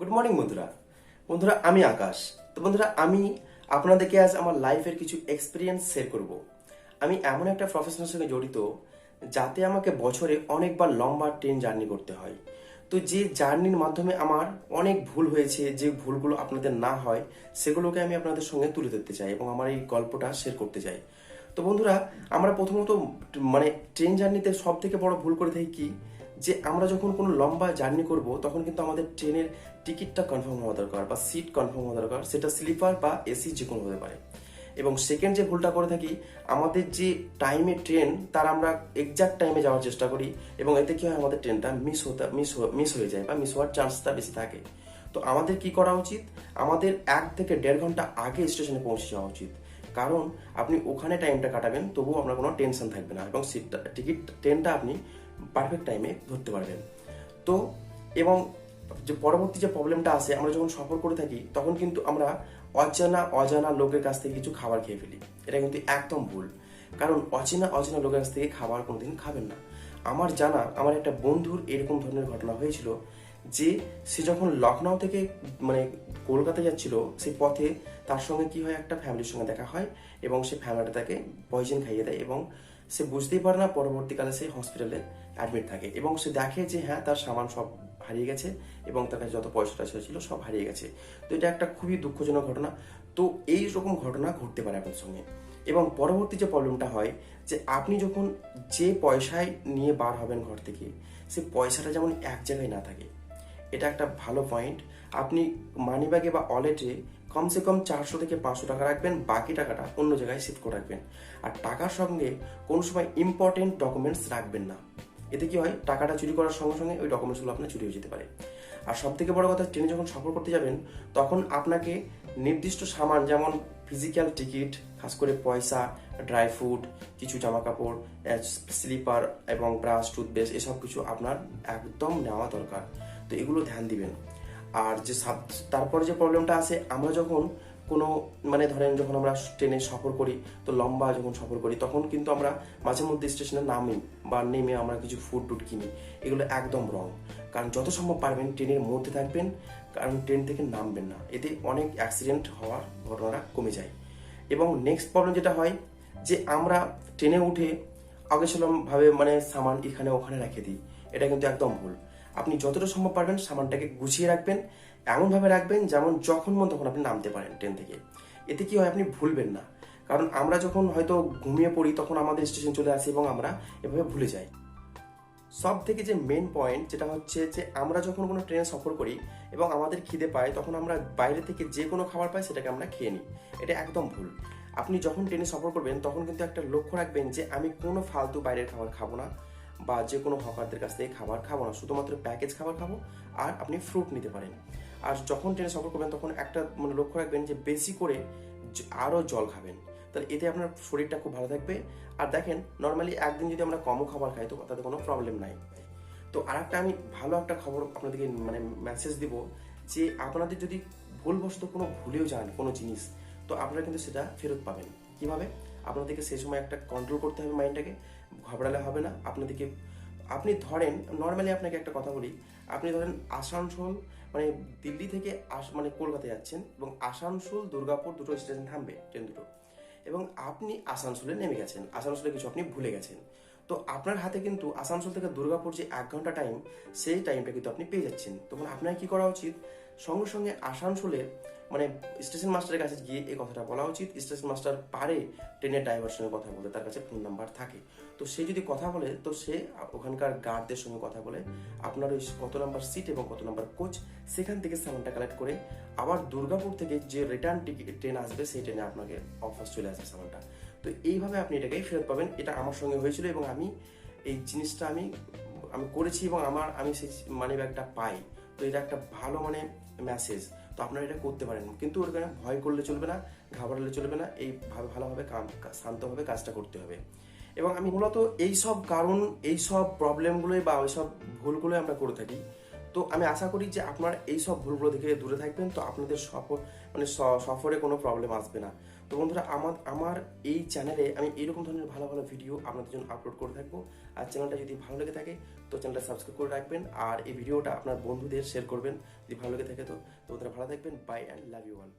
Good morning বন্ধুরা। আমি আকাশ। তো বন্ধুরা, আমি আপনাদেরকে আজ আমার লাইফের কিছু এক্সপিরিয়েন্স শেয়ার করব। আমি এমন একটা প্রফেশনের সঙ্গে জড়িত যাতে আমাকে বছরে অনেকবার লম্বা ট্রেন জার্নি করতে হয়। তো যে জার্নির মাধ্যমে আমার অনেক ভুল হয়েছে, যে ভুলগুলো আপনাদের না হয় সেগুলোকে আমি আপনাদের সঙ্গে তুলে ধরতে চাই এবং আমার এই গল্পটা শেয়ার করতে চাই। তো বন্ধুরা, আমরা প্রথমত ট্রেন জার্নিতে সব থেকে বড় ভুল করে থাকি কি, যে আমরা যখন কোনো লম্বা জার্নি করব তখন কিন্তু আমাদের ট্রেনের টিকিটটা কনফার্ম হওয়া দরকার বা সিট কনফার্ম হওয়া দরকার, সেটা স্লিপার বা এসি যে কোনো হতে পারে। এবং সেকেন্ড যে ভুলটা করে থাকি, আমাদের যে টাইমে ট্রেন তার আমরা এক্সাক্ট টাইমে যাওয়ার চেষ্টা করি এবং এতে কি হয়, আমাদের ট্রেনটা মিস হয়ে যায় বা মিস হওয়ার চান্সটা বেশি থাকে। তো আমাদের কি করা উচিত, আমাদের 1 থেকে 1.5 ঘন্টা আগে স্টেশনে পৌঁছে যাওয়া উচিত। কারণ আপনি ওখানে টাইমটা কাটাবেন, তবুও আপনার কোনো টেনশন থাকবে না এবং ট্রেনটা আপনি পারফেক্ট টাইমে ধরতে পারবেন। তো এবং যে পরবর্তী যে প্রবলেমটা আসে, আমরা যখন সফর করে থাকি তখন কিন্তু আমরা অজানা লোকের কাছ থেকে কিছু খাবার খেয়ে ফেলি। এটা কিন্তু একদম ভুল। কারণ অজানা লোকের কাছ থেকে খাবার কোনোদিন খাবেন না। আমার একটা বন্ধুর এরকম ধরনের ঘটনা হয়েছিল, যে সে যখন লখনউ থেকে কলকাতা যাচ্ছিল, সেই পথে তার সঙ্গে কি হয়, একটা ফ্যামিলির সঙ্গে দেখা হয় এবং সে ফ্যামিলিটা তাকে পয়জন খাইয়ে দেয় এবং সে বুঝতেই পারে না, পরবর্তীকালে সে হসপিটালে অ্যাডমিট থাকে এবং সে দেখে যে হ্যাঁ, তার সামান সব হারিয়ে গেছে এবং তার কাছে যত পয়সা ছিল সব হারিয়ে গেছে। তো এটা একটা খুবই দুঃখজনক ঘটনা। তো এই রকম ঘটনা ঘটতে পারে আপনার সঙ্গে। এবং পরবর্তী যে প্রবলেমটা হয়, যে আপনি যখন যে পয়সায় নিয়ে বার হবেন ঘর থেকে, সে পয়সাটা যেমন এক জায়গায় না থাকে। এটা একটা ভালো পয়েন্ট। আপনি মানিব্যাগে বা ওয়ালেটে কমসে কম 400 থেকে 500 টাকা রাখবেন, বাকি টাকাটা অন্য জায়গায় শিফট করে রাখবেন। আর টাকার সঙ্গে কোনো সময় ইম্পর্টেন্ট ডকুমেন্টস রাখবেন না। এতে কি হয়, টাকাটা চুরি করার সঙ্গে সঙ্গে ওই ডকুমেন্টসগুলো আপনার চুরি হয়ে যেতে পারে। আর সব থেকে বড় কথা, ট্রেনে যখন সফর করতে যাবেন তখন আপনাকে নির্দিষ্ট সামান, যেমন ফিজিক্যাল টিকিট, খাস করে পয়সা, ড্রাই ফ্রুট, কিছু জামা কাপড়, স্লিপার এবং ব্রাশ, টুথপেস্ট, এসব কিছু আপনার একদম নেওয়া দরকার। তো এগুলো ধ্যান দিবেন। আর তারপরে যে প্রবলেমটা আসে, আমরা যখন কোনো ধরেন যখন আমরা ট্রেনে সফর করি, তো লম্বা যখন সফর করি তখন কিন্তু আমরা মাঝে মধ্যে স্টেশনে নামি বা নেমে আমরা কিছু ফুড কিনি। এগুলো একদম রং। কারণ যত সম্ভব পারবেন ট্রেনের মধ্যে থাকবেন, কারণ ট্রেন থেকে নামবেন না। এতে অনেক অ্যাক্সিডেন্ট হওয়ার ঘটনাটা কমে যায়। এবং নেক্সট প্রবলেম যেটা হয়, যে আমরা ট্রেনে উঠে আগেছিলাম ভাবে সামান এখানে ওখানে রেখে দিই। এটা কিন্তু একদম ভুল। আপনি যতটা সম্ভব পারবেন সামানটাকে গুছিয়ে রাখবেন, এমনভাবে রাখবেন যেমন যখন মন তখন আপনি নামতে পারেন ট্রেন থেকে। এতে কি হয়, আপনি ভুলবেন না। কারণ আমরা যখন হয়তো ঘুমিয়ে পড়ি তখন আমাদের স্টেশন চলে আসে এবং আমরা এভাবে ভুলে যাই। সব থেকে যে মেন পয়েন্ট যেটা হচ্ছে, যে আমরা যখন কোনো ট্রেনে সফর করি এবং আমাদের খিদে পায়, তখন আমরা বাইরে থেকে যে কোনো খাবার পাই সেটাকে আমরা খেয়ে নিই। এটা একদম ভুল। আপনি যখন ট্রেনে সফর করবেন তখন কিন্তু একটা লক্ষ্য রাখবেন, যে আমি কোনো ফালতু বাইরের খাবার খাবো না বা যে কোনো হকারদের কাছ থেকে খাবার খাবো না, শুধুমাত্র প্যাকেজ খাবার খাবো। আর আপনি ফ্রুট নিতে পারেন। আর যখন ট্রেনে সফর করবেন তখন একটা লক্ষ্য রাখবেন, যে বেশি করে আরও জল খাবেন। তাহলে এতে আপনার শরীরটা খুব ভালো থাকবে। আর দেখেন, নর্মালি একদিন যদি আমরা কমও খাবার খাই তো তাতে কোনো প্রবলেম নাই। তো আর আমি ভালো একটা খবর আপনাদেরকে মেসেজ দিব, যে আপনাদের যদি ভুলবশত কোনো ভুলেও যান কোনো জিনিস, তো আপনারা কিন্তু সেটা ফেরত পাবেন। কিভাবে? আপনাদেরকে সেই সময় একটা কন্ট্রোল করতে হবে মাইন্ডটাকে, ঘাবড়ালে হবে না। আপনি ধরেন, নর্মালি আপনাকে একটা কথা বলি, আপনি ধরেন আসানসোল দিল্লি থেকে কলকাতা যাচ্ছেন এবং আসানসোল দুর্গাপুর দুটো স্টেশন থামবে ট্রেন দুটো, এবং আপনি আসানসোলে নেমে গেছেন, আসানসোলে কিছু আপনি ভুলে গেছেন। তো আপনার হাতে কিন্তু আসানসোল থেকে দুর্গাপুর যে 1 ঘন্টা টাইম, সেই টাইমটা কিন্তু আপনি পেয়ে যাচ্ছেন। তখন আপনার কি করা উচিত, সঙ্গে সঙ্গে আসানসোলের স্টেশন মাস্টারের কাছে গিয়ে এই কথাটা বলা উচিত। স্টেশন মাস্টার পারে ট্রেনের ড্রাইভারের সঙ্গে কথা বলতে, তার কাছে ফোন নাম্বার থাকে। তো সে যদি কথা বলে, তো সে ওখানকার গার্ডদের সঙ্গে কথা বলে আপনার ওই কত নাম্বার সিট এবং কত নাম্বার কোচ, সেখান থেকে সামানটা কালেক্ট করে আবার দুর্গাপুর থেকে যে রিটার্ন ট্রেন আসবে সেই ট্রেনে আপনাকে অফার চলে আসবে সামানটা। তো এইভাবে আপনি এটাকে ফেরত পাবেন। এটা আমার সঙ্গে হয়েছিল এবং আমি এই জিনিসটা আমি করেছি এবং আমি সেই মানি ব্যাগটা পাই। তো এটা একটা ভালো মেসেজ। তো আপনারা এটা করতে পারেন, কিন্তু ওখানে ভয় করলে চলবে না, ঘাবড়ালে চলবে না। ভালোভাবে শান্তভাবে কাজটা করতে হবে। এবং আমি মূলত এইসব কারণ, এইসব প্রবলেমগুলোই বা ওইসব ভুলগুলোই আমরা করে থাকি। তো আমি আশা করি যে আপনারা এইসব ভুলগুলো থেকে দূরে থাকবেন, তো আপনাদের সফরে কোনো প্রবলেম আসবে না। তো বন্ধুরা আমার এই চ্যানেলে আমি এরকম ধরনের ভালো ভালো ভিডিও আপনাদের জন্য আপলোড করে থাকবো। আর চ্যানেলটা যদি ভালো লেগে থাকে তো চ্যানেলটা সাবস্ক্রাইব করে রাখবেন, আর এই ভিডিওটা আপনার বন্ধুদের শেয়ার করবেন যদি ভালো লেগে থাকে। তো বন্ধুরা ভালো থাকবেন, bye and love you all.